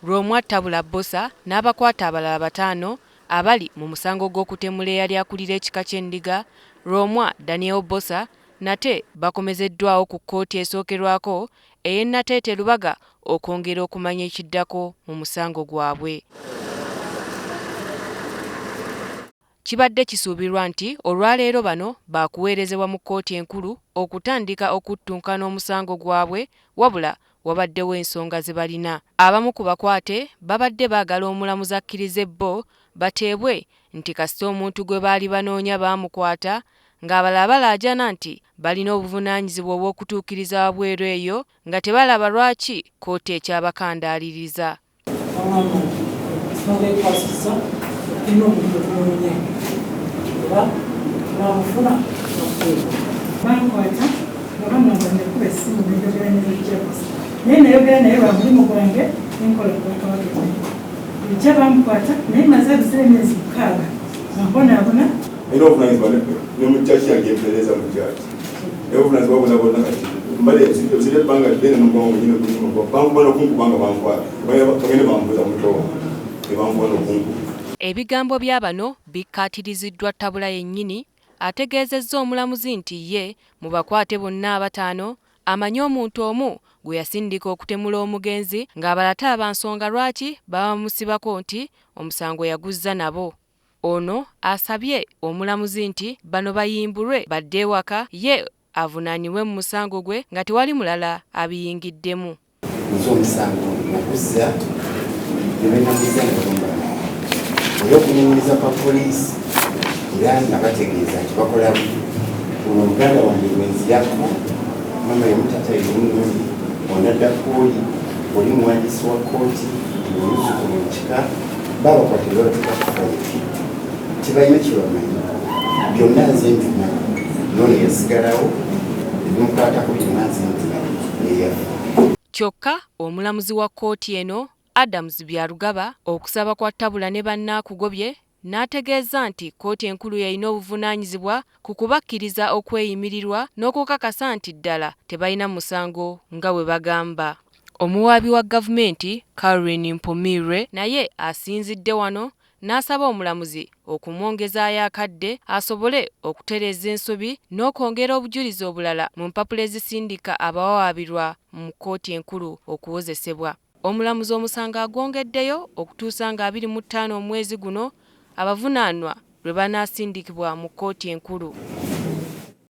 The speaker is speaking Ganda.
Lwomwa Tabula Bbosa n'abakwata abalala 5 abali mu musango gw'okutemula eyali akulira ekika ky'endiga Lwomwa Daniel Bbosa nate bakomezeddwawo ku kkooti esookerwako ey'e Nateete Lubaga okwongera okumanya ekiddako mu musango gwabwe. Kibadde kisuubirwa nti olwaleero bano baakuweerezebwa mu kkooti enkulu okutandika okuttunkana omusango gwabwe wabula wabaddewo ensonga ze balina. Abamu ku bakwate babadde baagala omulamuzi akkirize bo bateebwe nti kasita omuntu gwe baali banoonya baamukwata ng'abalala balaajana nti balina obuvunaanyizibwa obw'okutuukiriza wabweru eyo nga tebalaba lwaki kkooti ekyabakandaaliriza. Ebigambo bya bano bikkaatiriziddwa Tabula yennyini ategeezezza omulamuzi nti ye mu bakwate bonna abataano amanyi omuntu omu gwe yasindika okutemula omugenzi ng'abalala talaba nsonga lwaki bamusibako nti omusango yaguzza nabo. Ono asabye omulamuzi nti bano bayimbulwe badde ewaka ye avunaanibwe mu musango gwe nga tewali mulala abiyingiddemu. Okunyumiriza kwa poliisi era nga bategeeza nti bakola buno muganda wange lwenzirako mama yamutata ebirungi onaddakuoli oli muwandiisi wa kkooti olusuku mu kika babakwatira batekakufayiti tebalina kyebamanyi byonna nze ntumanyi noono yasigalawo ebimukwatako byonna nze ntumanyi neyafa. Kyokka omulamuzi wa kkooti eno Adams Byarugaba okusaba kwa Tabula ne bannaakugobye n'ategeeza nti kkooti enkulu yalina obuvunaanyizibwa ku kubakkiriza okweyimirirwa n'okukakasa nti ddala tebalina musango nga bwe bagamba. Omuwaabi wa gavumenti Caroline Mpomirwe naye asinzidde wano n'asaba omulamuzi okumwongezaayo akadde asobole okutereeza ensobi n'okwongera obujulizi obulala mu mpapula ezisindika abawawaabirwa mu kkooti enkulu okuwozesebwa. Omulamuzi omusango agwongeddeyo okutuusa nga 25 omwezi guno abavunaanwa lwe banaasindikibwa mu kkooti enkulu.